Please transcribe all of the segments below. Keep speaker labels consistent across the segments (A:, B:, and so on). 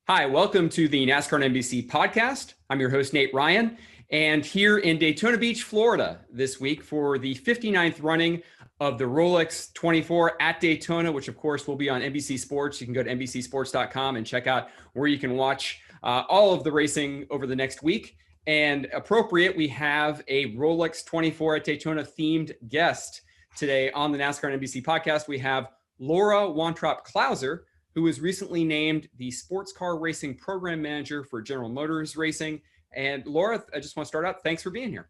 A: Hi, welcome to the NASCAR and NBC podcast. I'm your host, Nate Ryan, and here in Daytona Beach, Florida this week for the 59th running of the Rolex 24 at Daytona, which of course will be on NBC Sports. You can go to NBCSports.com and check out where you can watch all of the racing over the next week. And appropriate, we have a Rolex 24 at Daytona themed guest today on the NASCAR and NBC podcast. We have Laura Wontrop Klauser, who was recently named the Sports Car Racing Program Manager for General Motors Racing. And Laura, I just want to start out. Thanks for being here.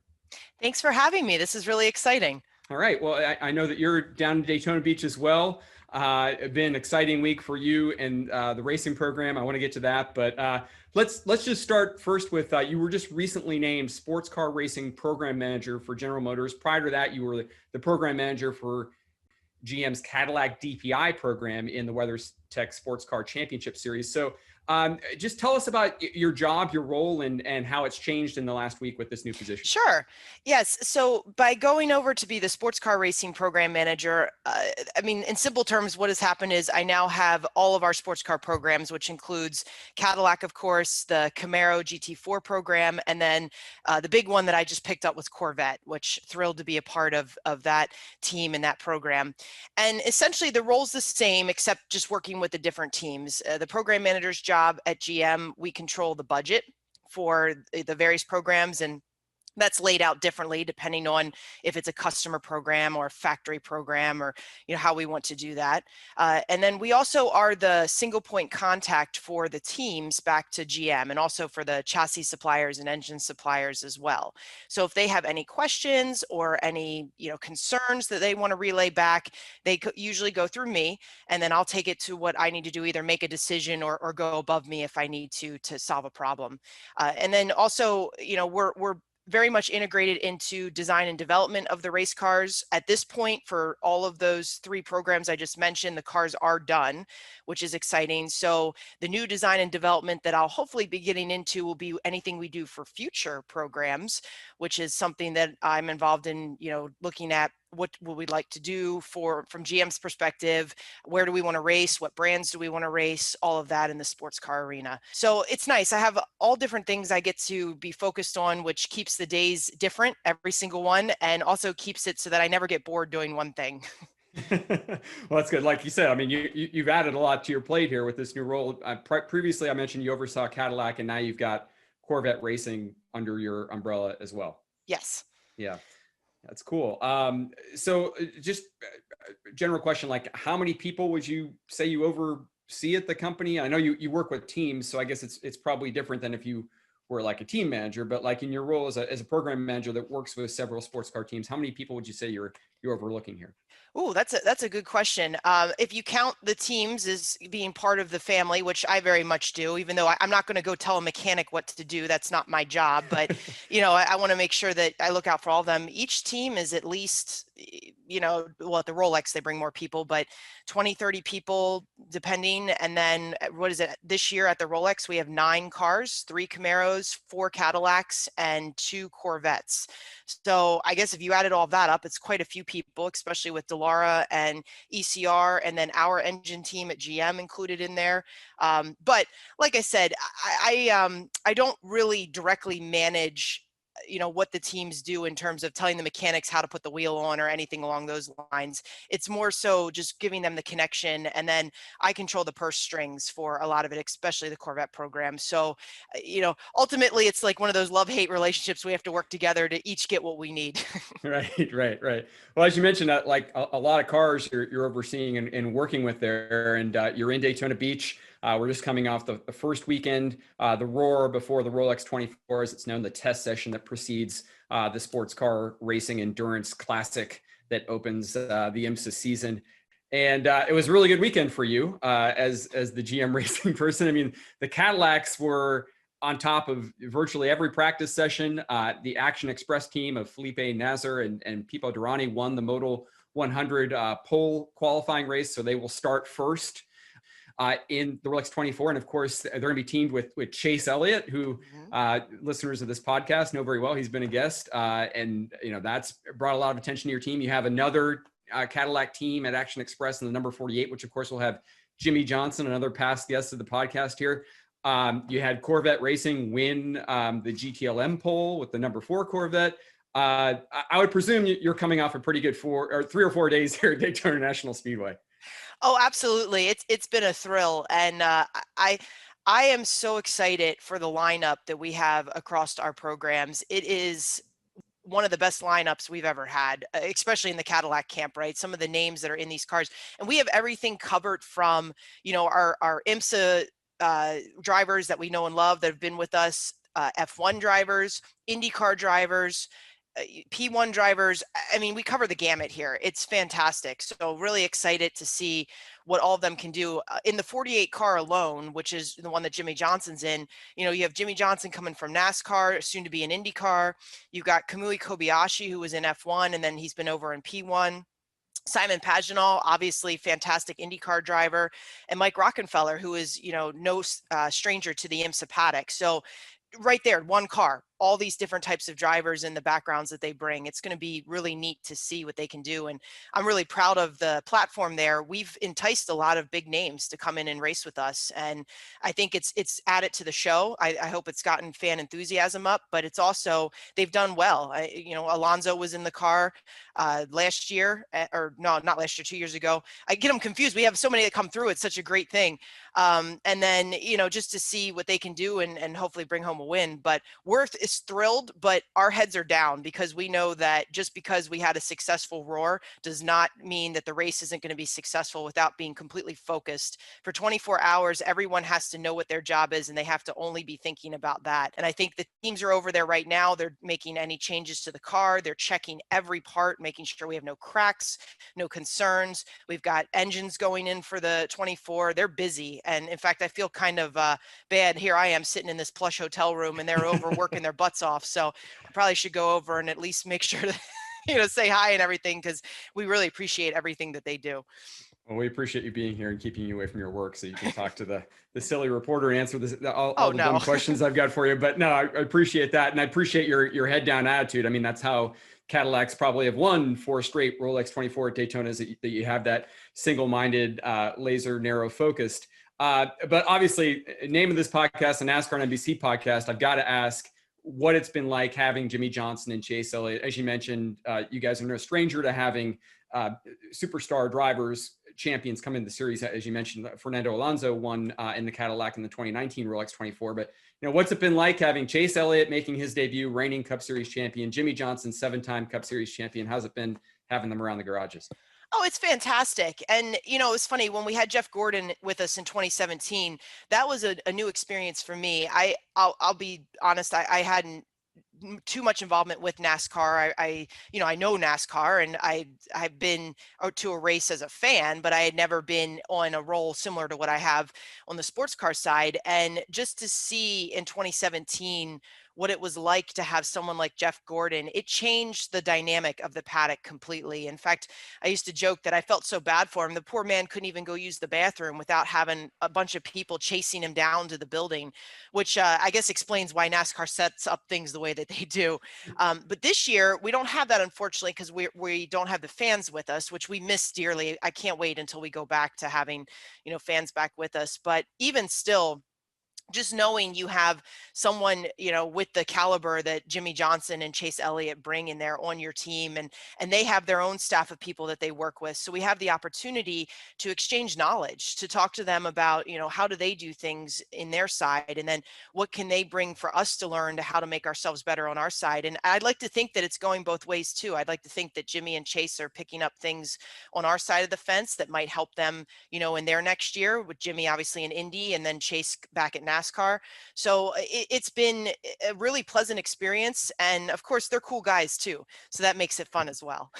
B: Thanks for having me. This is really exciting.
A: All right. Well, I know that you're down in Daytona Beach as well. It's been an exciting week for you and the racing program. I want to get to that, but let's just start first with you were just recently named Sports Car Racing Program Manager for General Motors. Prior to that, you were the program manager for GM's Cadillac DPI program in the WeatherTech Sports Car Championship Series. So just tell us about your job, your role, and how it's changed in the last week with this new position.
B: Sure. Yes. So by going over to be the Sports Car Racing Program Manager, in simple terms, what has happened is I now have all of our sports car programs, which includes Cadillac, of course, the Camaro GT4 program, and then the big one that I just picked up was Corvette, which thrilled to be a part of that team and that program. And essentially the role's the same, except just working with the different teams. The program manager's job at GM, we control the budget for the various programs, and that's laid out differently depending on if it's a customer program or a factory program, or how we want to do that. And then we also are the single point contact for the teams back to GM, and also for the chassis suppliers and engine suppliers as well. So if they have any questions or any concerns that they want to relay back, they usually go through me, and then I'll take it to what I need to do, either make a decision or go above me if I need to solve a problem. And then also, we're very much integrated into design and development of the race cars. At this point, for all of those three programs I just mentioned, the cars are done, which is exciting. So the new design and development that I'll hopefully be getting into will be anything we do for future programs, which is something that I'm involved in, looking at what would we like to do from GM's perspective, where do we want to race, what brands do we want to race, all of that in the sports car arena. So it's nice. I have all different things I get to be focused on, which keeps the days different, every single one, and also keeps it so that I never get bored doing one thing.
A: Well, that's good. Like you said, you've added a lot to your plate here with this new role. Previously, I mentioned you oversaw Cadillac, and now you've got Corvette Racing under your umbrella as well.
B: Yes.
A: Yeah. That's cool. So just general question, like how many people would you say you oversee at the company? I know you work with teams, so I guess it's probably different than if you were like a team manager, but like in your role as a program manager that works with several sports car teams, how many people would you say you're overlooking here?
B: Oh, that's a good question. If you count the teams as being part of the family, which I very much do, even though I'm not going to go tell a mechanic what to do, that's not my job. But I want to make sure that I look out for all of them. Each team is at least, well, at the Rolex they bring more people, but 20, 30 people depending. And then what is it? This year at the Rolex we have 9 cars, 3 Camaros, 4 Cadillacs, and 2 Corvettes. So I guess if you added all of that up, it's quite a few people, especially with Delara and ECR, and then our engine team at GM included in there. But like I said, I don't really directly manage what the teams do in terms of telling the mechanics how to put the wheel on or anything along those lines. It's more so just giving them the connection, and then I control the purse strings for a lot of it, especially the Corvette program. So, ultimately it's like one of those love-hate relationships. We have to work together to each get what we need.
A: Right. Well, as you mentioned, like a lot of cars you're overseeing and working with there, and you're in Daytona Beach. We're just coming off the first weekend, the Roar before the Rolex 24, as it's known, the test session that precedes the Sports Car Racing Endurance Classic that opens the IMSA season. And it was a really good weekend for you as the GM racing person. The Cadillacs were on top of virtually every practice session. The Action Express team of Felipe Nasr and Pipo Derani won the Moto 100 pole qualifying race, so they will start first in the Rolex 24. And of course, they're going to be teamed with Chase Elliott, who listeners of this podcast know very well. He's been a guest, and that's brought a lot of attention to your team. You have another Cadillac team at Action Express in the number 48, which of course will have Jimmy Johnson, another past guest of the podcast here. You had Corvette Racing win the GTLM pole with the number 4 Corvette. I would presume you're coming off a pretty good 3 or 4 days here at Daytona National Speedway.
B: Oh, absolutely. It's been a thrill. And I am so excited for the lineup that we have across our programs. It is one of the best lineups we've ever had, especially in the Cadillac camp, right? Some of the names that are in these cars, and we have everything covered from, our IMSA drivers that we know and love that have been with us, F1 drivers, IndyCar drivers, P1 drivers. I mean, we cover the gamut here. It's fantastic. So really excited to see what all of them can do in the 48 car alone, which is the one that Jimmy Johnson's in. You have Jimmy Johnson coming from NASCAR, soon to be in IndyCar. You've got Kamui Kobayashi, who was in F1, and then he's been over in P1. Simon Pagenaud, obviously fantastic IndyCar driver, and Mike Rockenfeller, who is, no stranger to the IMSA paddock. So right there, one car, all these different types of drivers and the backgrounds that they bring. It's going to be really neat to see what they can do. And I'm really proud of the platform there. We've enticed a lot of big names to come in and race with us. And I think it's added to the show. I hope it's gotten fan enthusiasm up, but it's also, they've done well. Alonso was in the car last year, or no, not last year, 2 years ago. I get them confused. We have so many that come through. It's such a great thing. And then, just to see what they can do and hopefully bring home a win. But Worth is thrilled, but our heads are down because we know that just because we had a successful Roar does not mean that the race isn't going to be successful without being completely focused. For 24 hours, everyone has to know what their job is, and they have to only be thinking about that. And I think the teams are over there right now. They're making any changes to the car. They're checking every part, making sure we have no cracks, no concerns. We've got engines going in for the 24. They're busy. And in fact, I feel kind of bad. Here I am sitting in this plush hotel room and they're over working their butts off. So I probably should go over and at least make sure to, say hi and everything, because we really appreciate everything that they do.
A: Well, we appreciate you being here and keeping you away from your work so you can talk to the silly reporter and answer all the dumb questions I've got for you. But no, I appreciate that. And I appreciate your head down attitude. I mean, that's how Cadillacs probably have won 4 straight Rolex 24 at Daytonas, that you have that single-minded, laser narrow focused. But obviously, name of this podcast, the NASCAR and NBC podcast, I've got to ask what it's been like having Jimmy Johnson and Chase Elliott. As you mentioned, you guys are no stranger to having superstar drivers, champions come into the series. As you mentioned, Fernando Alonso won in the Cadillac in the 2019 Rolex 24. But what's it been like having Chase Elliott making his debut, reigning Cup Series champion, Jimmy Johnson, 7-time Cup Series champion? How's it been having them around the garages?
B: Oh, it's fantastic. And, it's funny when we had Jeff Gordon with us in 2017, that was a new experience for me. I'll be honest. I hadn't too much involvement with NASCAR. I know NASCAR, and I've been out to a race as a fan, but I had never been on a role similar to what I have on the sports car side. And just to see in 2017 what it was like to have someone like Jeff Gordon, it changed the dynamic of the paddock completely. In fact, I used to joke that I felt so bad for him. The poor man couldn't even go use the bathroom without having a bunch of people chasing him down to the building, which I guess explains why NASCAR sets up things the way that they do. But this year, we don't have that, unfortunately, because we don't have the fans with us, which we miss dearly. I can't wait until we go back to having, fans back with us. But even still, just knowing you have someone, with the caliber that Jimmy Johnson and Chase Elliott bring in there on your team, and they have their own staff of people that they work with. So we have the opportunity to exchange knowledge, to talk to them about, how do they do things in their side? And then what can they bring for us to learn to how to make ourselves better on our side? And I'd like to think that it's going both ways too. I'd like to think that Jimmy and Chase are picking up things on our side of the fence that might help them, in their next year, with Jimmy obviously in Indy and then Chase back at NASCAR. So it's been a really pleasant experience. And of course, they're cool guys too. So that makes it fun as well.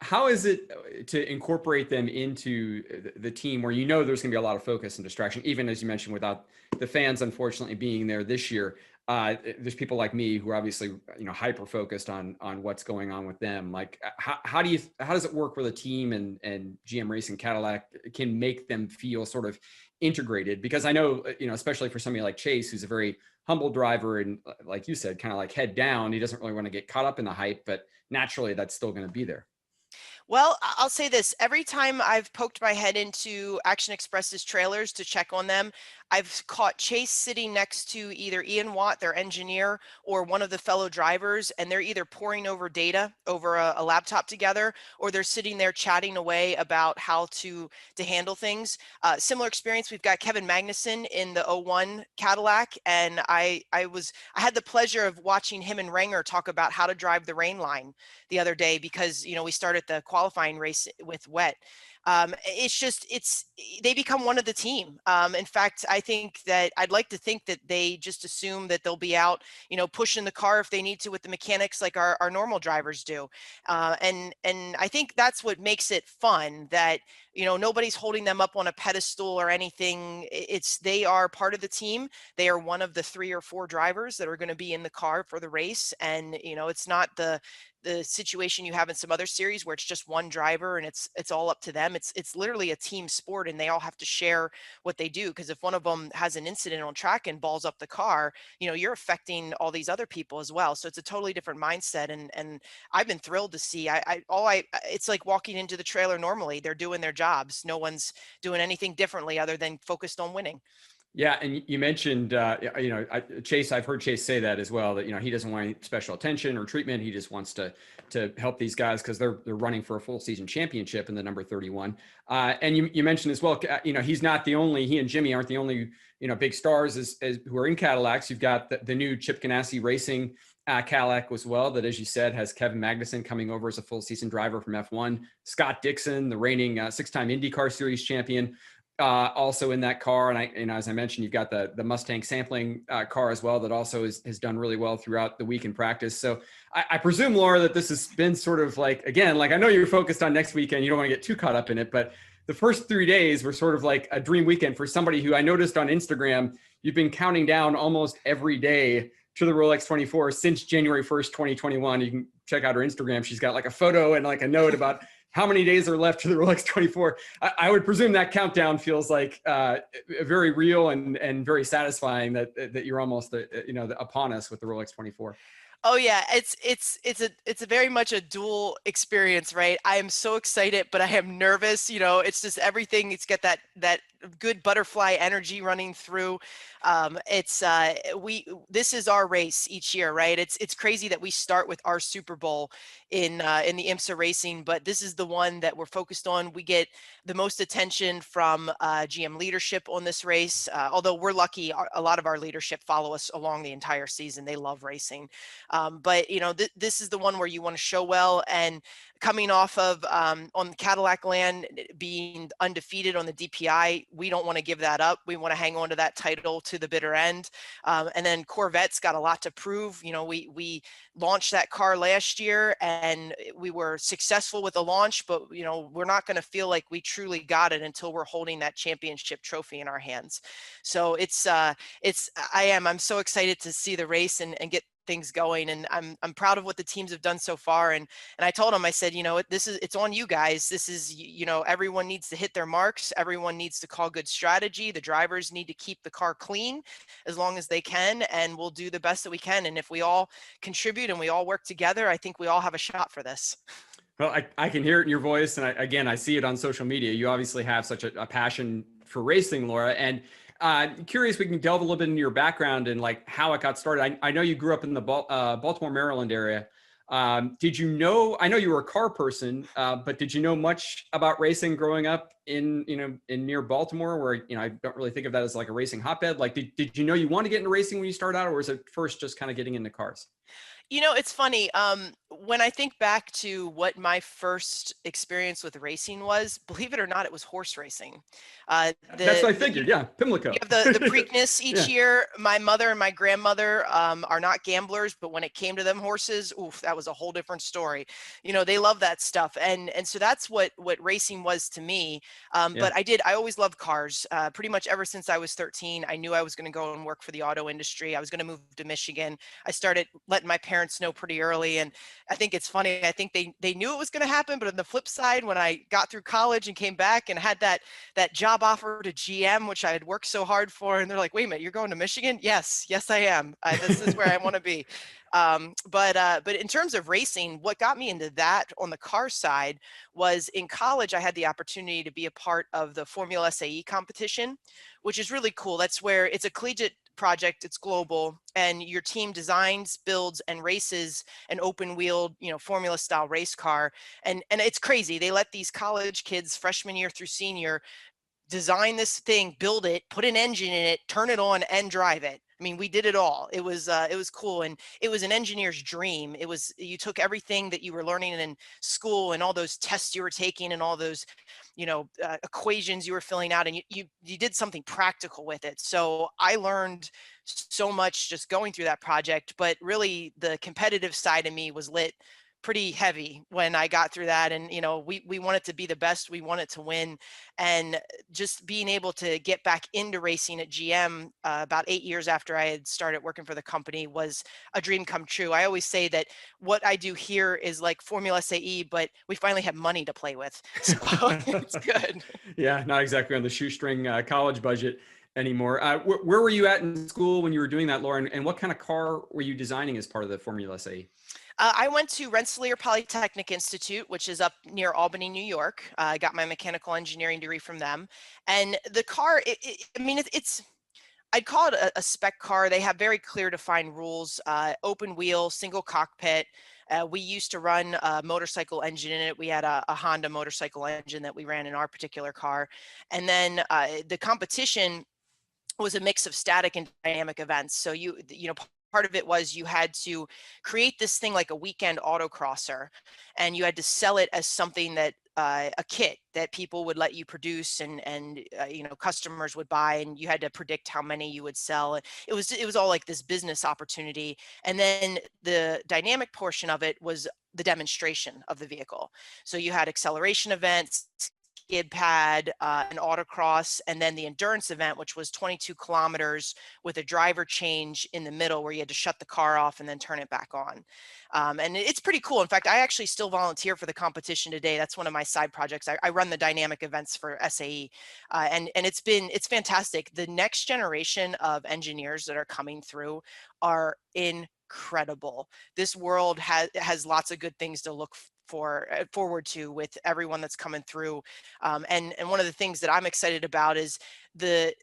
A: How is it to incorporate them into the team where there's going to be a lot of focus and distraction, even as you mentioned, without the fans, unfortunately, being there this year? There's people like me who are obviously, hyper focused on what's going on with them. Like, how does it work with a team and GM Racing Cadillac can make them feel sort of integrated? Because I know, especially for somebody like Chase, who's a very humble driver and, like you said, kind of like head down, he doesn't really want to get caught up in the hype, but naturally that's still going to be there.
B: Well, I'll say this. Every time I've poked my head into Action Express's trailers to check on them, I've caught Chase sitting next to either Ian Watt, their engineer, or one of the fellow drivers, and they're either poring over data over a laptop together, or they're sitting there chatting away about how to handle things. Similar experience, we've got Kevin Magnussen in the '01 Cadillac, and I had the pleasure of watching him and Ranger talk about how to drive the rain line the other day, because we started the qualifying race with wet. They become one of the team. In fact, I think that I'd like to think that they just assume that they'll be out, pushing the car if they need to with the mechanics like our normal drivers do. And I think that's what makes it fun, that, nobody's holding them up on a pedestal or anything. They are part of the team. They are one of the 3 or 4 drivers that are going to be in the car for the race. And, it's not the situation you have in some other series where it's just one driver and it's all up to them. It's literally a team sport, and they all have to share what they do. Because if one of them has an incident on track and balls up the car, you're affecting all these other people as well. So it's a totally different mindset. And I've been thrilled to see. It's like walking into the trailer normally. They're doing their jobs. No one's doing anything differently other than focused on winning.
A: Yeah, and you mentioned, Chase. I've heard Chase say that as well. That he doesn't want any special attention or treatment. He just wants to help these guys because they're running for a full season championship in the number 31. And you mentioned as well. He's not the only. He and Jimmy aren't the only big stars as who are in Cadillacs. You've got the new Chip Ganassi Racing Cadillac as well. That, as you said, has Kevin Magnussen coming over as a full season driver from F1. Scott Dixon, the reigning 6-time IndyCar Series champion, also in that car. And as I mentioned, you've got the Mustang sampling car as well that also has done really well throughout the week in practice. So I presume, Laura, that this has been sort of like, again, like I know you're focused on next weekend. You don't want to get too caught up in it, but the first 3 days were sort of like a dream weekend for somebody who I noticed on Instagram, you've been counting down almost every day to the Rolex 24 since January 1st, 2021. You can check out her Instagram. She's got like a photo and like a note about how many days are left to the Rolex 24. I would presume that countdown feels like very real and very satisfying that you're almost upon us with the Rolex 24.
B: Oh yeah, it's a very much a dual experience, right? I am so excited, but I am nervous. It's just everything. It's got that good butterfly energy running through. This is our race each year, right? It's crazy that we start with our Super Bowl in the IMSA racing, but this is the one that we're focused on. We get the most attention from GM leadership on this race. Although we're lucky, a lot of our leadership follow us along the entire season. They love racing. But this is the one where you want to show well, and coming off of on Cadillac land being undefeated on the DPI, we don't want to give that up. We want to hang on to that title to the bitter end. And then Corvette's got a lot to prove. We launched that car last year and we were successful with the launch, but we're not going to feel like we truly got it until we're holding that championship trophy in our hands. So I'm so excited to see the race and get things going, and I'm proud of what the teams have done so far. And I told them, I said, it's on you guys. This is, everyone needs to hit their marks. Everyone needs to call good strategy. The drivers need to keep the car clean as long as they can, and we'll do the best that we can. And if we all contribute and we all work together, I think we all have a shot for this.
A: Well, I can hear it in your voice. And I see it on social media. You obviously have such a passion for racing, Laura. And curious, we can delve a little bit into your background and like how it got started. I know you grew up in the Baltimore, Maryland area. Did you know, I know you were a car person, but did you know much about racing growing up in near Baltimore, where, I don't really think of that as like a racing hotbed? Like, did you know you want to get into racing when you started out, or was it first just kind of getting into cars?
B: It's funny. When I think back to what my first experience with racing was, believe it or not, it was horse racing.
A: That's what I figured. Yeah, Pimlico.
B: You have the Preakness each year. My mother and my grandmother are not gamblers, but when it came to them horses, oof, that was a whole different story. They love that stuff, and so that's what racing was to me. But I always loved cars. Pretty much ever since I was 13, I knew I was going to go and work for the auto industry. I was going to move to Michigan. I started letting my parents know pretty early, and I think it's funny. I think they knew it was going to happen, but on the flip side, when I got through college and came back and had that job offer to GM, which I had worked so hard for, and they're like, "Wait a minute, you're going to Michigan?" Yes, I am. This is where I want to be. But in terms of racing, what got me into that on the car side was in college, I had the opportunity to be a part of the Formula SAE competition, which is really cool. That's where it's a collegiate project, it's global, and your team designs, builds, and races an open wheeled, formula style race car. And it's crazy. They let these college kids freshman year through senior design this thing, build it, put an engine in it, turn it on, and drive it. I mean, we did it all. It was cool, and it was an engineer's dream. It was, you took everything that you were learning in school and all those tests you were taking and all those, equations you were filling out, and you did something practical with it. So I learned so much just going through that project. But really, the competitive side of me was lit pretty heavy when I got through that. And, we want it to be the best. We want it to win. And just being able to get back into racing at GM about 8 years after I had started working for the company was a dream come true. I always say that what I do here is like Formula SAE, but we finally have money to play with. So it's good.
A: Yeah, not exactly on the shoestring college budget anymore. Where were you at in school when you were doing that, Lauren? And what kind of car were you designing as part of the Formula SAE?
B: I went to Rensselaer Polytechnic Institute, which is up near Albany, New York. I got my mechanical engineering degree from them. And the car, it's I'd call it a spec car. They have very clear defined rules, open wheel, single cockpit. We used to run a motorcycle engine in it. We had a Honda motorcycle engine that we ran in our particular car. And then the competition was a mix of static and dynamic events. So part of it was you had to create this thing like a weekend autocrosser, and you had to sell it as something that a kit that people would let you produce, and customers would buy, and you had to predict how many you would sell. It was all like this business opportunity. And then the dynamic portion of it was the demonstration of the vehicle. So you had acceleration events, skid pad, an autocross, and then the endurance event, which was 22 kilometers with a driver change in the middle where you had to shut the car off and then turn it back on. And it's pretty cool. In fact, I actually still volunteer for the competition today. That's one of my side projects. I run the dynamic events for SAE, and it's fantastic. The next generation of engineers that are coming through are incredible. This world has lots of good things to look forward to with everyone that's coming through. And one of the things that I'm excited about is the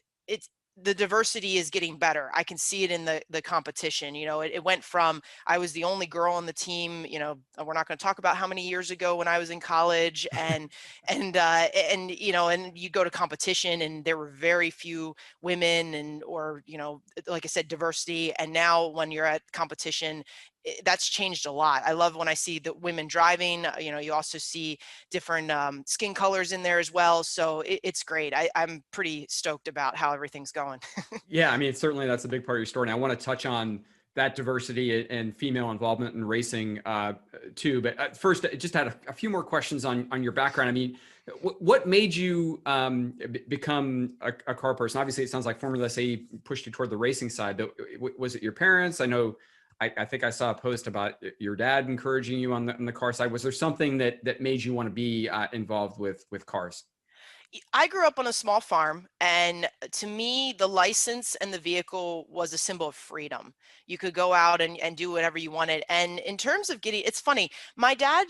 B: diversity is getting better. I can see it in the competition. It went from, I was the only girl on the team, we're not going to talk about how many years ago when I was in college, and you go to competition and there were very few women, or like I said, diversity. And now when you're at competition, that's changed a lot. I love when I see the women driving. You also see different skin colors in there as well. So it's great. I'm pretty stoked about how everything's going.
A: Yeah, I mean, certainly that's a big part of your story. And I want to touch on that diversity and female involvement in racing too. But first, I just had a few more questions on your background. I mean, what made you become a car person? Obviously, it sounds like Formula SAE pushed you toward the racing side. Was it your parents? I know, I think I saw a post about your dad encouraging you on the car side. Was there something that made you want to be involved with cars?
B: I grew up on a small farm, and to me, the license and the vehicle was a symbol of freedom. You could go out and do whatever you wanted. And in terms of it's funny, my dad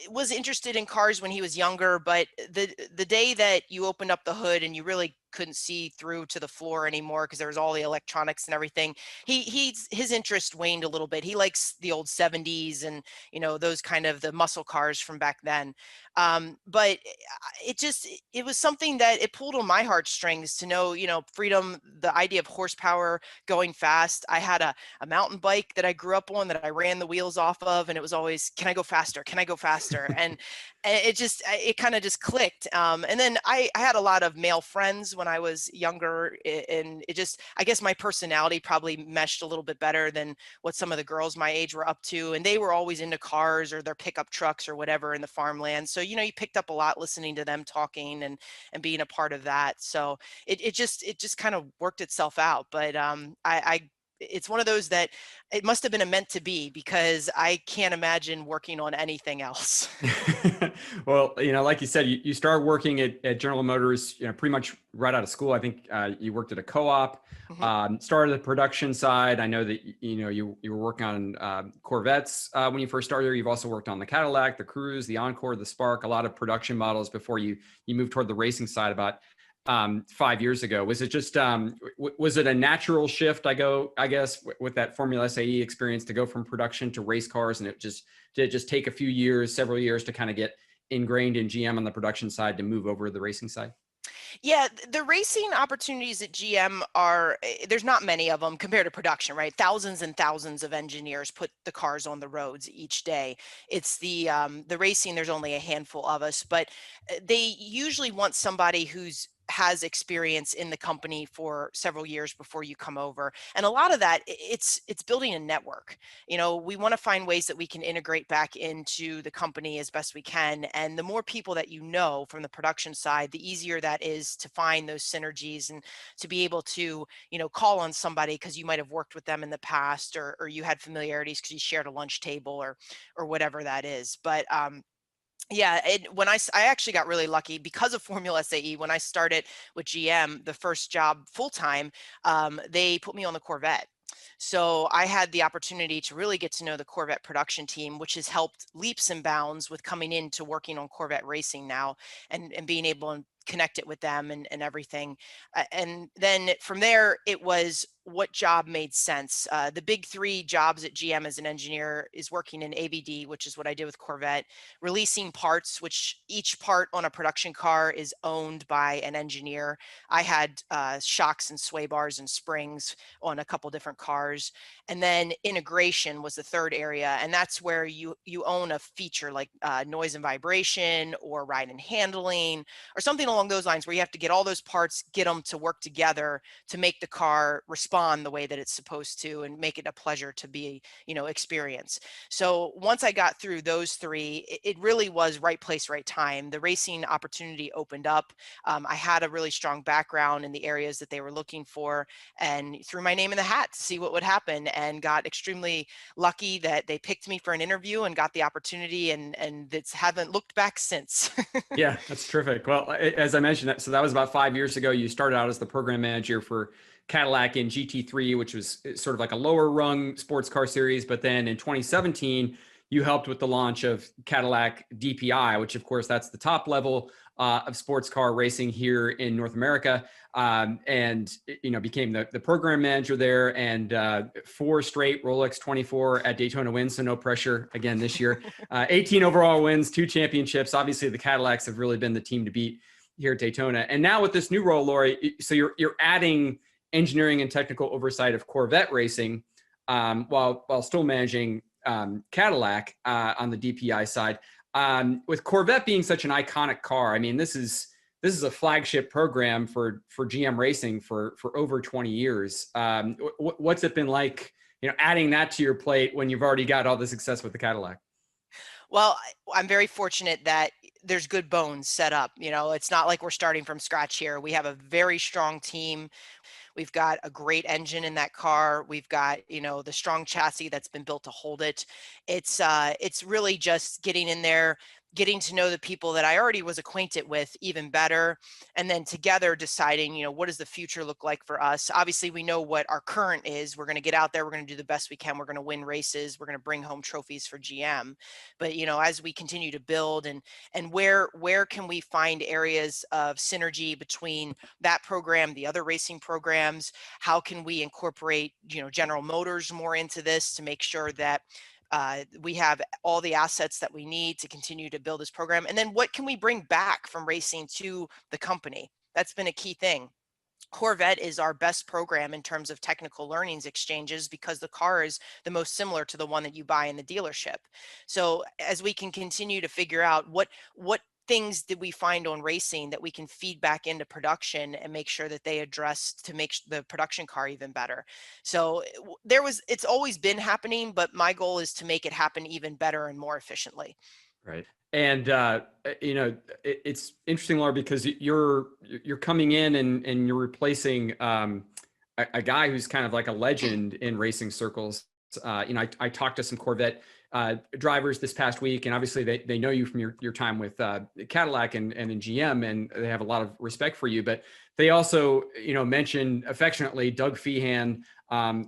B: was interested in cars when he was younger, but the day that you opened up the hood and you really couldn't see through to the floor anymore because there was all the electronics and everything, his interest waned a little bit. He likes the old 70s and those kind of the muscle cars from back then. But it was something that it pulled on my heartstrings to know, freedom, the idea of horsepower, going fast. I had a mountain bike that I grew up on that I ran the wheels off of, and it was always, can I go faster? Can I go faster? And it kind of just clicked. And then I had a lot of male friends when I was younger, and I guess my personality probably meshed a little bit better than what some of the girls my age were up to. And they were always into cars or their pickup trucks or whatever in the farmland. So, you picked up a lot listening to them talking and being a part of that. So it just kind of worked itself out. But I it's one of those that it must have been a meant to be, because I can't imagine working on anything else.
A: Well, like you said, you started working at General Motors, pretty much right out of school. I think you worked at a co-op,
B: Mhm.
A: started the production side. I know that, you were working on Corvettes when you first started there. You've also worked on the Cadillac, the Cruze, the Encore, the Spark, a lot of production models before you moved toward the racing side about 5 years ago. Was it just, was it a natural shift, I guess, with that Formula SAE experience to go from production to race cars? And did it just take a few years, several years to kind of get ingrained in GM on the production side to move over to the racing side?
B: Yeah, the racing opportunities at GM are, there's not many of them compared to production, right? Thousands and thousands of engineers put the cars on the roads each day. It's the racing, there's only a handful of us, but they usually want somebody who's has experience in the company for several years before you come over. And a lot of that, it's building a network. We want to find ways that we can integrate back into the company as best we can. And the more people that you know from the production side, the easier that is to find those synergies and to be able to, call on somebody because you might have worked with them in the past, or you had familiarities because you shared a lunch table, or whatever that is. But yeah, I actually got really lucky because of Formula SAE. When I started with GM, the first job full time, they put me on the Corvette. So I had the opportunity to really get to know the Corvette production team, which has helped leaps and bounds with coming into working on Corvette racing now, and being able to connect it with them and everything. And then from there, it was what job made sense. The big three jobs at GM as an engineer is working in ABD, which is what I did with Corvette, releasing parts, which each part on a production car is owned by an engineer. I had shocks and sway bars and springs on a couple different cars. And then integration was the third area. And that's where you own a feature like noise and vibration, or ride and handling, or something along those lines, where you have to get all those parts, get them to work together to make the car respond the way that it's supposed to, and make it a pleasure to be, experience. So once I got through those three, it really was right place, right time. The racing opportunity opened up. I had a really strong background in the areas that they were looking for, and threw my name in the hat to see what would happen, and got extremely lucky that they picked me for an interview and got the opportunity, and it's haven't looked back since.
A: Yeah, that's terrific. Well, as I mentioned, so that was about 5 years ago. You started out as the program manager for Cadillac in GT3, which was sort of like a lower rung sports car series. But then in 2017, you helped with the launch of Cadillac DPI, which of course that's the top level of sports car racing here in North America. And became the program manager there, and 4 straight Rolex 24 at Daytona wins, so no pressure again this year. 18 overall wins, 2 championships. Obviously, the Cadillacs have really been the team to beat here at Daytona. And now with this new role, Lori, so you're adding engineering and technical oversight of Corvette racing, while still managing Cadillac on the DPI side. With Corvette being such an iconic car, I mean, this is a flagship program for GM Racing for over 20 years. What's it been like, adding that to your plate when you've already got all the success with the Cadillac?
B: Well, I'm very fortunate that there's good bones set up. It's not like we're starting from scratch here. We have a very strong team. We've got a great engine in that car. We've got, the strong chassis that's been built to hold it. It's really just getting in there, getting to know the people that I already was acquainted with even better, and then together deciding, what does the future look like for us? Obviously, we know what our current is. We're going to get out there. We're going to do the best we can. We're going to win races. We're going to bring home trophies for GM. But, as we continue to build, and where can we find areas of synergy between that program, the other racing programs? How can we incorporate, General Motors more into this to make sure that we have all the assets that we need to continue to build this program? And then what can we bring back from racing to the company? That's been a key thing. Corvette is our best program in terms of technical learnings exchanges, because the car is the most similar to the one that you buy in the dealership. So as we can continue to figure out what things did we find on racing that we can feed back into production and make sure that they address to make the production car even better. So it's always been happening, but my goal is to make it happen even better and more efficiently.
A: Right. And it's interesting, Laura, because you're coming in and you're replacing a guy who's kind of like a legend in racing circles. I talked to some Corvette drivers this past week, and obviously they know you from your time with Cadillac and in GM, and they have a lot of respect for you. But they also, mentioned affectionately Doug Feehan,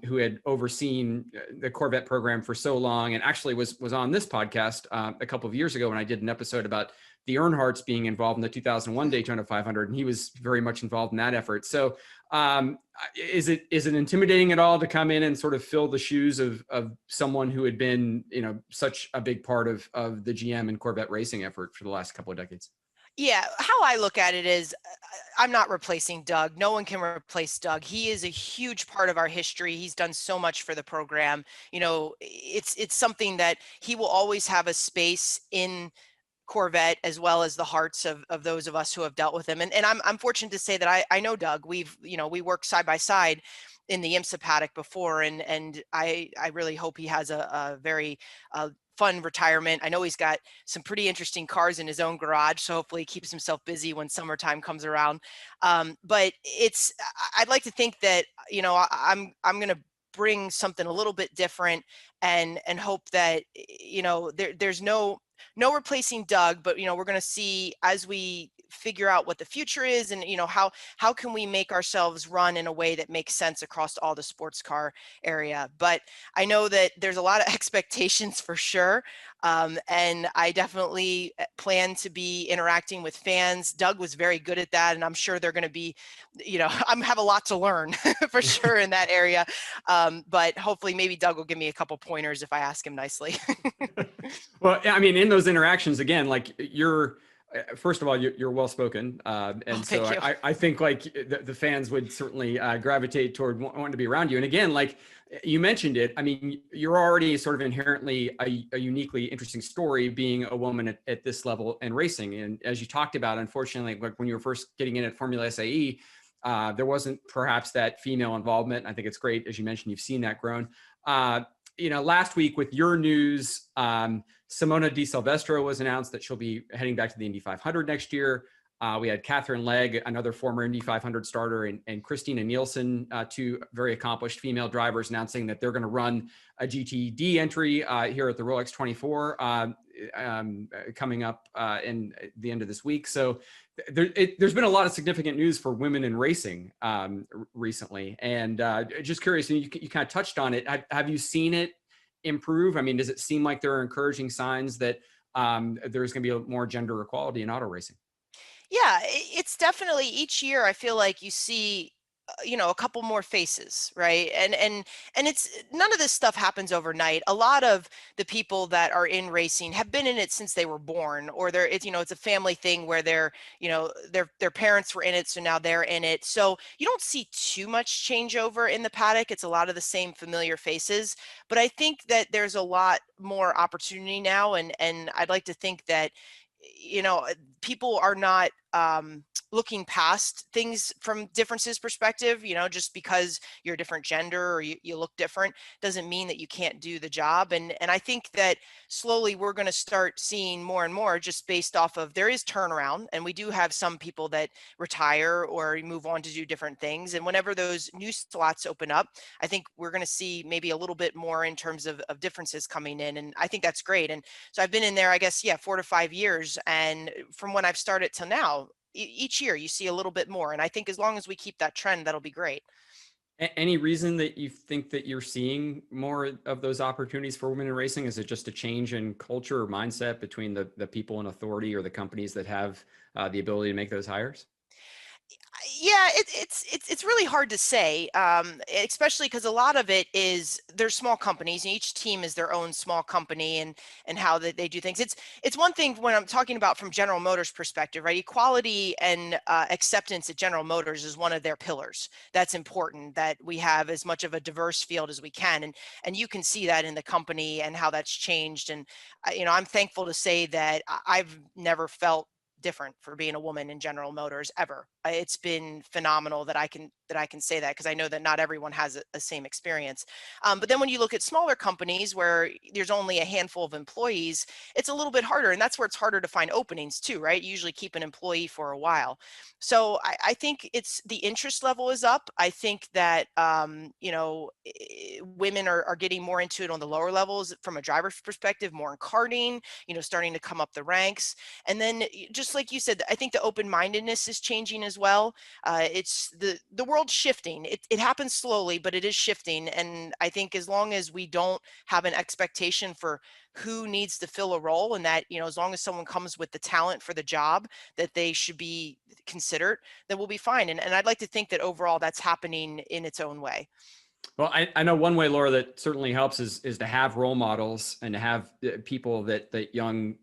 A: who had overseen the Corvette program for so long, and actually was on this podcast a couple of years ago when I did an episode about the Earnhardts being involved in the 2001 Daytona 500, and he was very much involved in that effort. So is it intimidating at all to come in and sort of fill the shoes of someone who had been, such a big part of the GM and Corvette racing effort for the last couple of decades?
B: Yeah, how I look at it is I'm not replacing Doug. No one can replace Doug. He is a huge part of our history. He's done so much for the program. It's something that he will always have a space in Corvette, as well as the hearts of those of us who have dealt with him. And I'm fortunate to say that I know Doug. We worked side by side in the IMSA paddock before, and I really hope he has a very fun retirement. I know he's got some pretty interesting cars in his own garage, so hopefully he keeps himself busy when summertime comes around. But I'd like to think that, I'm going to bring something a little bit different, and hope that, there's no replacing Doug, but we're going to see as we figure out what the future is, and how can we make ourselves run in a way that makes sense across all the sports car area. But I know that there's a lot of expectations for sure, and I definitely plan to be interacting with fans. Doug was very good at that, and I'm sure they're going to be, I'm have a lot to learn for sure in that area. But hopefully maybe Doug will give me a couple pointers if I ask him nicely.
A: Well, I mean, in those interactions, again, like first of all, you're well spoken, and so I think like the fans would certainly gravitate toward wanting to be around you. And again, like you mentioned it, I mean, you're already sort of inherently a uniquely interesting story being a woman at this level in racing. And as you talked about, unfortunately, like when you were first getting in at Formula SAE, there wasn't perhaps that female involvement. I think it's great, as you mentioned, you've seen that grown. Last week with your news, Simona Di Silvestro was announced that she'll be heading back to the Indy 500 next year. We had Catherine Legg, another former Indy 500 starter, and Christina Nielsen, two very accomplished female drivers, announcing that they're going to run a GTD entry here at the Rolex 24 coming up in the end of this week. So there's been a lot of significant news for women in racing recently. And just curious, you kind of touched on it. Have you seen it improve? I mean, does it seem like there are encouraging signs that there's going to be more gender equality in auto racing?
B: Yeah, it's definitely each year I feel like you see a couple more faces, right? And it's none of this stuff happens overnight. A lot of the people that are in racing have been in it since they were born, or it's a family thing where their parents were in it, so now they're in it. So you don't see too much changeover in the paddock. It's a lot of the same familiar faces, but I think that there's a lot more opportunity now, and I'd like to think that people are not looking past things from differences perspective. Just because you're a different gender or you look different doesn't mean that you can't do the job. And I think that slowly we're going to start seeing more and more, just based off of, there is turnaround, and we do have some people that retire or move on to do different things. And whenever those new slots open up, I think we're going to see maybe a little bit more in terms of differences coming in. And I think that's great. And so I've been in there, I guess, 4 to 5 years. And from when I've started till now, each year you see a little bit more. And I think as long as we keep that trend, that'll be great.
A: Any reason that you think that you're seeing more of those opportunities for women in racing? Is it just a change in culture or mindset between the people in authority or the companies that have the ability to make those hires?
B: Yeah, it's really hard to say, especially because a lot of it is they're small companies, and each team is their own small company, and how they do things. It's one thing when I'm talking about from General Motors perspective, right? Equality and acceptance at General Motors is one of their pillars. That's important, that we have as much of a diverse field as we can, and you can see that in the company and how that's changed. And I'm thankful to say that I've never felt different for being a woman in General Motors ever. it's been phenomenal that I can say that, because I know that not everyone has a same experience. But then when you look at smaller companies where there's only a handful of employees, it's a little bit harder, and that's where it's harder to find openings too, right? You usually keep an employee for a while. So I think it's the interest level is up. I think that women are getting more into it on the lower levels from a driver's perspective, more in karting, starting to come up the ranks. And then just like you said, I think the open-mindedness is changing as well. It's the world's shifting. It happens slowly, but it is shifting. And I think as long as we don't have an expectation for who needs to fill a role, and that, as long as someone comes with the talent for the job that they should be considered, then we'll be fine. And I'd like to think that overall that's happening in its own way.
A: Well, I know one way, Laura, that certainly helps is to have role models and to have people that young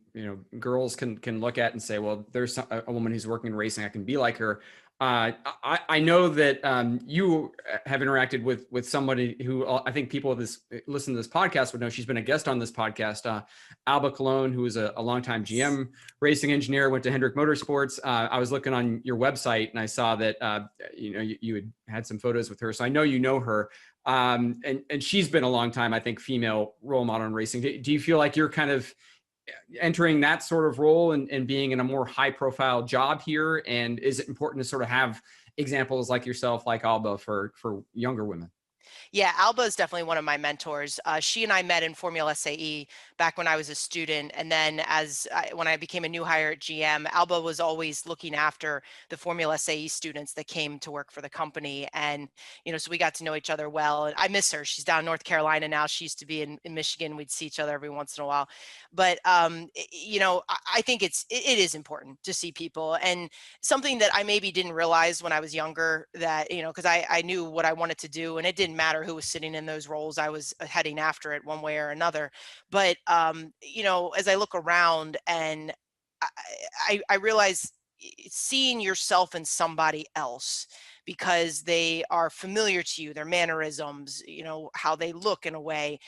A: girls can look at and say, well, there's a woman who's working in racing, I can be like her. I know that you have interacted with somebody who I think people listen to this podcast would know. She's been a guest on this podcast, Alba Cologne, who is a longtime GM racing engineer, went to Hendrick Motorsports. I was looking on your website and I saw that you had some photos with her, so I know you know her. And she's been a long time, I think, female role model in racing. Do you feel like you're kind of entering that sort of role and being in a more high profile job here? And is it important to sort of have examples like yourself, like Alba, for younger women?
B: Yeah, Alba is definitely one of my mentors. She and I met in Formula SAE back when I was a student. And then when I became a new hire at GM, Alba was always looking after the Formula SAE students that came to work for the company. And, so we got to know each other well. And I miss her. She's down in North Carolina now. She used to be in Michigan. We'd see each other every once in a while. But, I think it is important to see people. And something that I maybe didn't realize when I was younger, that, because I knew what I wanted to do, and it didn't matter who was sitting in those roles. I was heading after it one way or another. But, as I look around, and I realize seeing yourself in somebody else because they are familiar to you, their mannerisms, how they look in a way,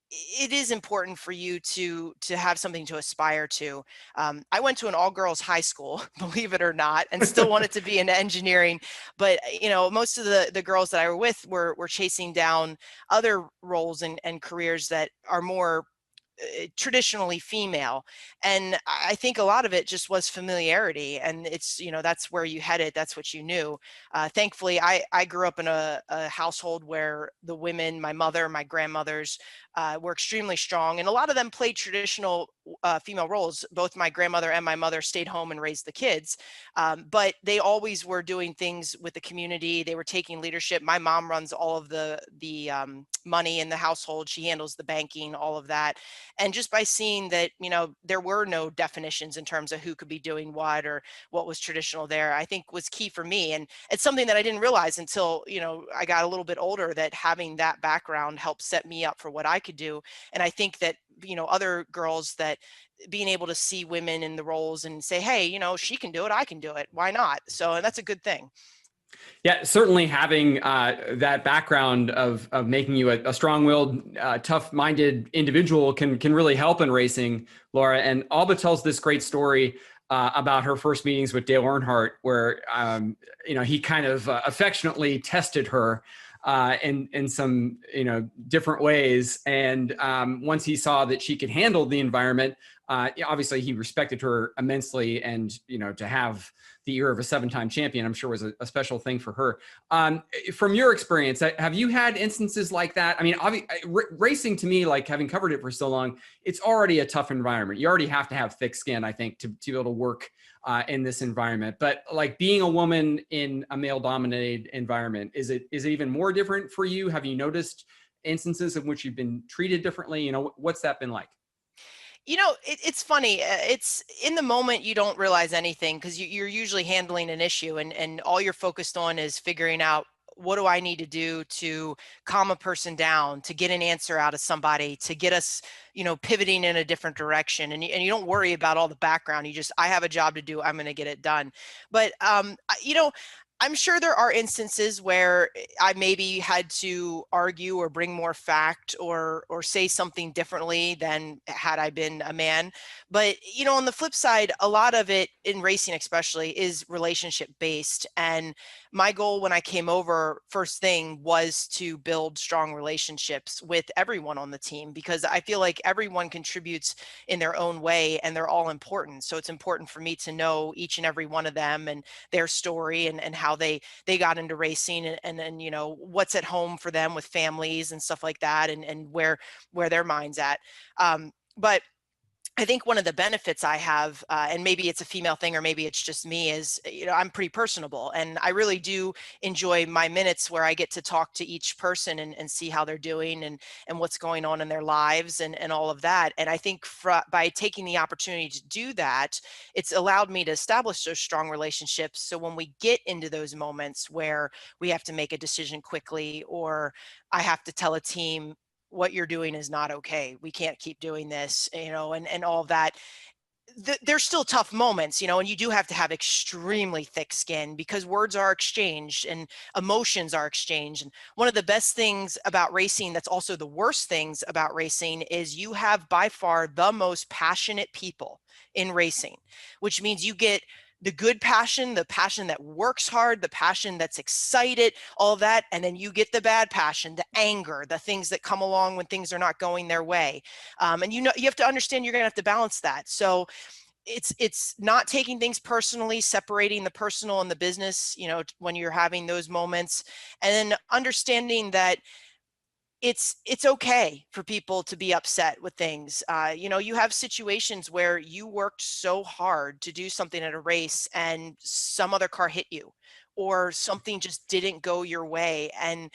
B: it is important for you to have something to aspire to. I went to an all-girls high school, believe it or not, and still wanted to be in engineering. But most of the girls that I were with were chasing down other roles and careers that are more traditionally female. And I think a lot of it just was familiarity, and it's, that's where you headed, that's what you knew. Thankfully, I grew up in a household where the women, my mother, my grandmothers, were extremely strong, and a lot of them played traditional female roles. Both my grandmother and my mother stayed home and raised the kids, but they always were doing things with the community. They were taking leadership. My mom runs all of the money in the household. She handles the banking, all of that. And just by seeing that, there were no definitions in terms of who could be doing what or what was traditional there, I think was key for me. And it's something that I didn't realize until, I got a little bit older, that having that background helped set me up for what I could do. And I think that, other girls, that being able to see women in the roles and say, hey, she can do it, I can do it, why not? So, and that's a good thing.
A: Yeah, certainly having that background of making you a strong-willed, tough-minded individual can really help in racing, Laura. And Alba tells this great story about her first meetings with Dale Earnhardt, where he kind of affectionately tested her in some different ways. And once he saw that she could handle the environment, obviously he respected her immensely, and to have the ear of a 7-time champion, I'm sure, was a special thing for her. From your experience, have you had instances like that? I mean, racing, to me, like, having covered it for so long, it's already a tough environment. You already have to have thick skin, I think, to be able to work in this environment. But like, being a woman in a male-dominated environment, is it even more different for you? Have you noticed instances in which you've been treated differently? What's that been like?
B: It's funny. It's in the moment, you don't realize anything because you're usually handling an issue, and all you're focused on is figuring out, what do I need to do to calm a person down, to get an answer out of somebody, to get us, pivoting in a different direction. And you don't worry about all the background. I have a job to do. I'm going to get it done. But, I'm sure there are instances where I maybe had to argue or bring more fact or say something differently than had I been a man. But on the flip side, a lot of it in racing especially is relationship based. And my goal when I came over first thing was to build strong relationships with everyone on the team, because I feel like everyone contributes in their own way and they're all important. So it's important for me to know each and every one of them and their story and how they got into racing and then what's at home for them with families and stuff like that, and where their mind's at. But I think one of the benefits I have, and maybe it's a female thing or maybe it's just me, is, I'm pretty personable, and I really do enjoy my minutes where I get to talk to each person and see how they're doing and what's going on in their lives and all of that. And I think by taking the opportunity to do that, it's allowed me to establish those strong relationships. So when we get into those moments where we have to make a decision quickly, or I have to tell a team, what you're doing is not okay, we can't keep doing this, and all of that, there's still tough moments, and you do have to have extremely thick skin, because words are exchanged and emotions are exchanged. And one of the best things about racing, that's also the worst things about racing, is you have by far the most passionate people in racing, which means you get the good passion, the passion that works hard, the passion that's excited, all of that. And then you get the bad passion, the anger, the things that come along when things are not going their way. And you have to understand you're going to have to balance that. So it's not taking things personally, separating the personal and the business, when you're having those moments, and then understanding that it's okay for people to be upset with things. You have situations where you worked so hard to do something at a race and some other car hit you, or something just didn't go your way, and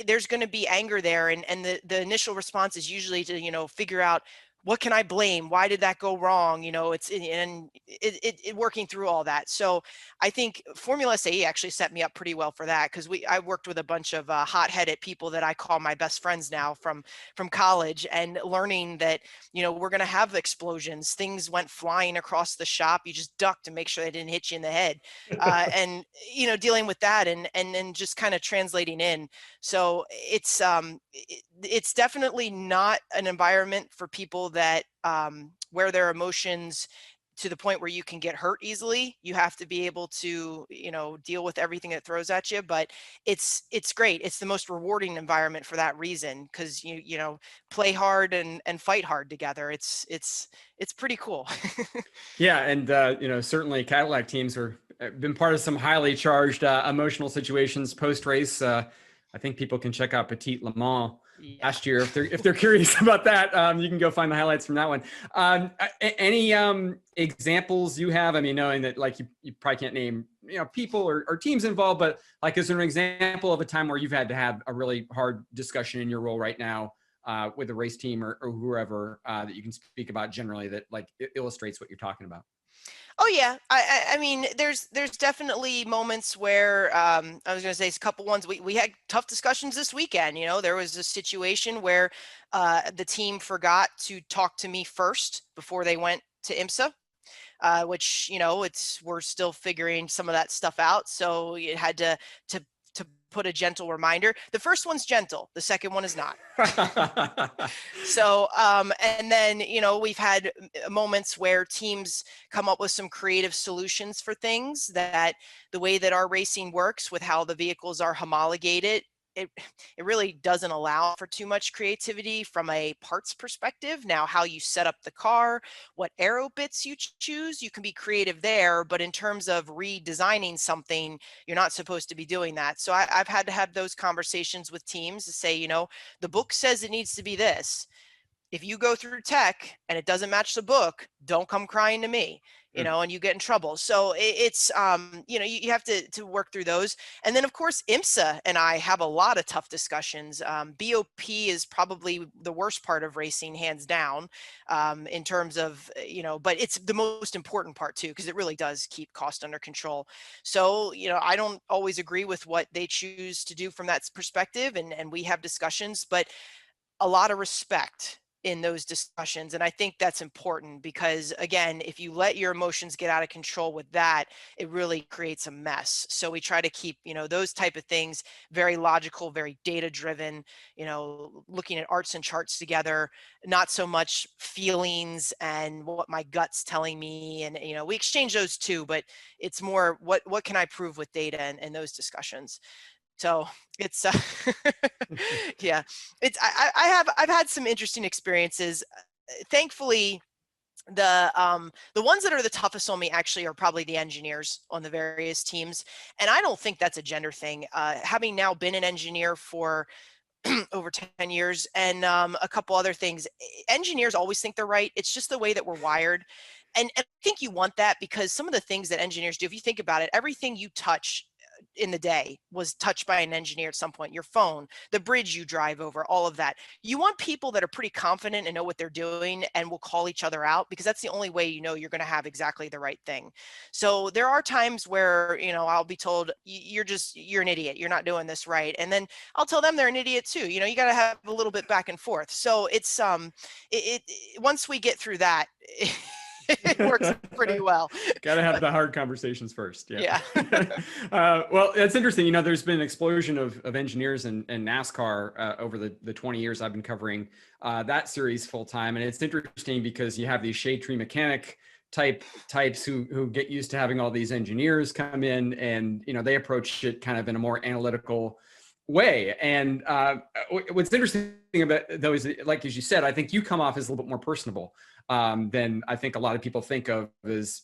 B: there's going to be anger there, and the initial response is usually to figure out, what can I blame? Why did that go wrong? It working through all that. So I think Formula SAE actually set me up pretty well for that, because I worked with a bunch of hot-headed people that I call my best friends now from college, and learning that we're going to have explosions. Things went flying across the shop. You just ducked to make sure they didn't hit you in the head, and dealing with that and then just kind of translating in. So it's definitely not an environment for people that where their emotions to the point where you can get hurt easily. You have to be able to deal with everything that throws at you. But it's great. It's the most rewarding environment for that reason, because you play hard and fight hard together. It's pretty cool.
A: Yeah, and certainly Cadillac teams are been part of some highly charged emotional situations post race. I think people can check out Petit Le Mans last year if they're curious about that. You can go find the highlights from that one. Any examples you have? I mean, knowing that like you probably can't name people or teams involved, but like, is there an example of a time where you've had to have a really hard discussion in your role right now with a race team or whoever that you can speak about generally that like illustrates what you're talking about?
B: Oh yeah, I mean, there's definitely moments where I was going to say a couple ones. We had tough discussions this weekend. There was a situation where the team forgot to talk to me first before they went to IMSA, which we're still figuring some of that stuff out. So you had to put a gentle reminder. The first one's gentle, the second one is not. So and then we've had moments where teams come up with some creative solutions for things, that the way that our racing works with how the vehicles are homologated, it really doesn't allow for too much creativity from a parts perspective. Now, how you set up the car, what aero bits you choose, you can be creative there, but in terms of redesigning something, you're not supposed to be doing that. So I've had to have those conversations with teams to say, the book says it needs to be this. If you go through tech and it doesn't match the book, don't come crying to me, and you get in trouble. So it's, you have to work through those. And then of course, IMSA and I have a lot of tough discussions. BOP is probably the worst part of racing, hands down, in terms of, but it's the most important part too, because it really does keep cost under control. So, I don't always agree with what they choose to do from that perspective. And we have discussions, but a lot of respect in those discussions. And I think that's important because, again, if you let your emotions get out of control with that, it really creates a mess. So we try to keep, those type of things very logical, very data driven, looking at arts and charts together, not so much feelings and what my gut's telling me. And, we exchange those too, but it's more what can I prove with data and those discussions. So it's yeah, I've had some interesting experiences. Thankfully, the ones that are the toughest on me actually are probably the engineers on the various teams, and I don't think that's a gender thing. Having now been an engineer for over 10 years and a couple other things, engineers always think they're right. It's just the way that we're wired. And I think you want that because some of the things that engineers do, if you think about it, everything you touch in the day was touched by an engineer at some point. Your phone, the bridge you drive over, all of that. You want people that are pretty confident and know what they're doing and will call each other out, because that's the only way you're going to have exactly the right thing. So there are times where, I'll be told, you're an idiot. You're not doing this right. And then I'll tell them they're an idiot too. You got to have a little bit back and forth. So it's, once we get through that, it works pretty well.
A: Got to have the hard conversations first.
B: Yeah.
A: Well, that's interesting. There's been an explosion of engineers in NASCAR over the 20 years I've been covering that series full time. And it's interesting because you have these shade tree mechanic types who get used to having all these engineers come in, and, they approach it kind of in a more analytical way. And what's interesting about those, like, as you said, I think you come off as a little bit more personable than I think a lot of people think of as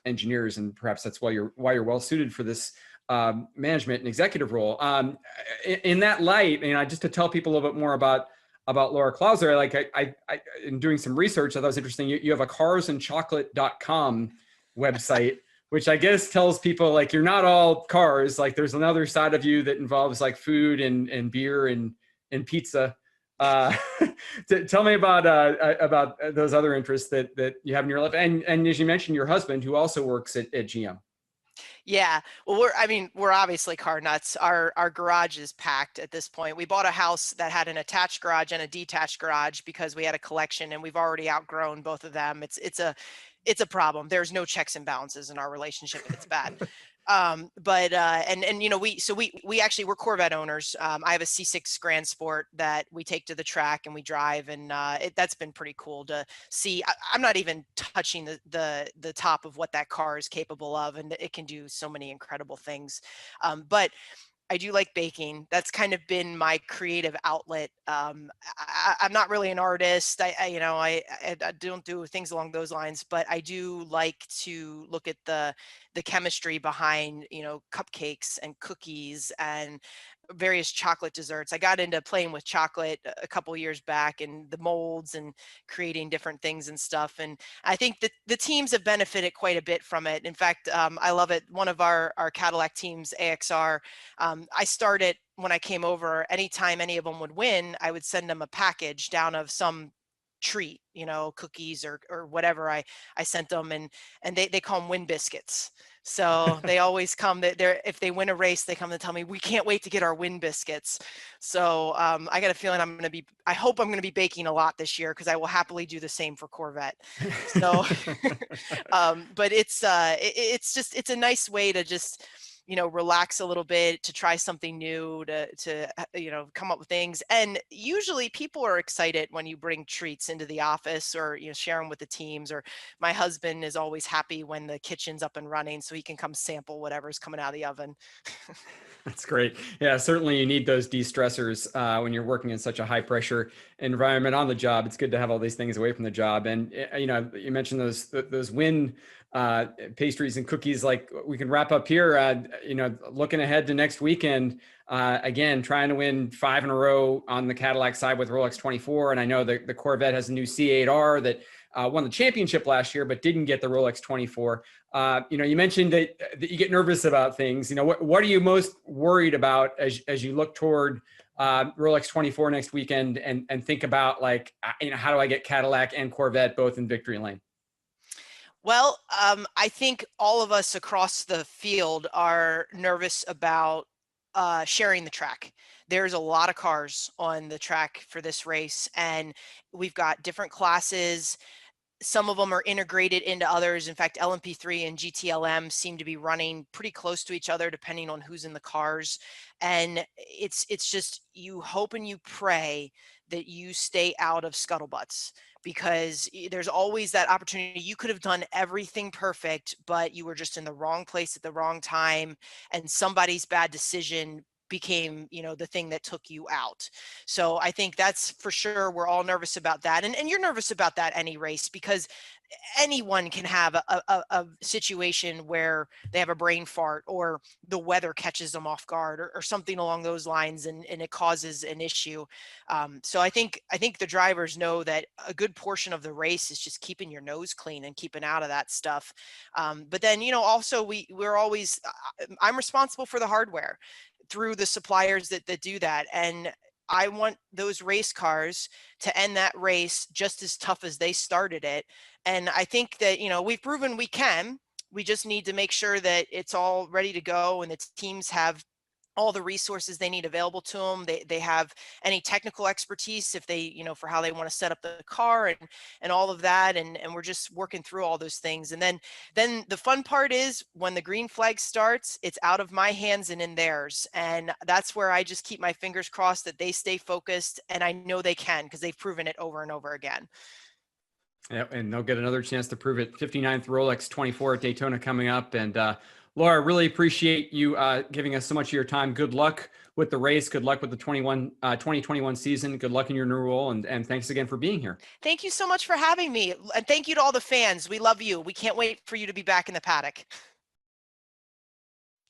A: engineers, and perhaps that's why you're well suited for this management and executive role. In that light, just to tell people a little bit more about Laura Klauser, I in doing some research, I thought was interesting. You have a carsandchocolate.com website, which I guess tells people you're not all cars. There's another side of you that involves food and beer and pizza. Tell me about those other interests that you have in your life, and as you mentioned, your husband, who also works at GM.
B: Yeah, well, we're obviously car nuts. Our garage is packed at this point. We bought a house that had an attached garage and a detached garage because we had a collection, and we've already outgrown both of them. It's a problem. There's no checks and balances in our relationship. It's bad. We actually, we're Corvette owners. I have a C6 Grand Sport that we take to the track and we drive, and that's been pretty cool to see. I'm not even touching the top of what that car is capable of, and it can do so many incredible things. But I do like baking. That's kind of been my creative outlet. I'm not really an artist. I don't do things along those lines, but I do like to look at the chemistry behind, cupcakes and cookies and various chocolate desserts. I got into playing with chocolate a couple years back, and the molds and creating different things and stuff. And I think that the teams have benefited quite a bit from it. In fact, I love it. One of our Cadillac teams, AXR, I started when I came over, anytime any of them would win, I would send them a package down of some treat, cookies or whatever I sent them, and they call them win biscuits. So they always come, if they win a race, they come and tell me, we can't wait to get our win biscuits. So I got a feeling I hope I'm going to be baking a lot this year, because I will happily do the same for Corvette. So, but it's a nice way to just, relax a little bit, to try something new, to come up with things. And usually people are excited when you bring treats into the office, or, share them with the teams. Or my husband is always happy when the kitchen's up and running, so he can come sample whatever's coming out of the oven.
A: That's great. Yeah, certainly you need those de-stressors when you're working in such a high pressure environment on the job. It's good to have all these things away from the job. And, you mentioned those win pastries and cookies. We can wrap up here, looking ahead to next weekend, again, trying to win 5 in a row on the Cadillac side with Rolex 24. And I know the Corvette has a new C8R that won the championship last year, but didn't get the Rolex 24. You mentioned that you get nervous about things. What are you most worried about as you look toward Rolex 24 next weekend and think about how do I get Cadillac and Corvette both in victory lane?
B: Well, I think all of us across the field are nervous about sharing the track. There's a lot of cars on the track for this race, and we've got different classes. Some of them are integrated into others. In fact, LMP3 and GTLM seem to be running pretty close to each other depending on who's in the cars. And it's just, you hope and you pray that you stay out of scuttlebutts, because there's always that opportunity. You could have done everything perfect, but you were just in the wrong place at the wrong time, and somebody's bad decision became, the thing that took you out. So I think that's for sure. We're all nervous about that. And you're nervous about that any race, because anyone can have a situation where they have a brain fart, or the weather catches them off guard, or something along those lines, and it causes an issue. So I think the drivers know that a good portion of the race is just keeping your nose clean and keeping out of that stuff. But then, also we're always, I'm responsible for the hardware through the suppliers that do that. And I want those race cars to end that race just as tough as they started it. And I think that, we've proven we can. We just need to make sure that it's all ready to go, and the teams have all the resources they need available to them. They have any technical expertise if they, for how they want to set up the car and all of that. And we're just working through all those things. And then the fun part is when the green flag starts, it's out of my hands and in theirs. And that's where I just keep my fingers crossed that they stay focused, and I know they can, because they've proven it over and over again.
A: Yeah, and they'll get another chance to prove it. 59th Rolex 24 at Daytona coming up. And Laura, really appreciate you giving us so much of your time. Good luck with the race. Good luck with the 2021 season. Good luck in your new role. And thanks again for being here.
B: Thank you so much for having me. And thank you to all the fans. We love you. We can't wait for you to be back in the paddock.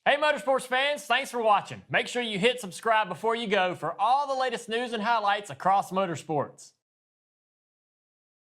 C: Hey, Motorsports fans, thanks for watching. Make sure you hit subscribe before you go for all the latest news and highlights across motorsports.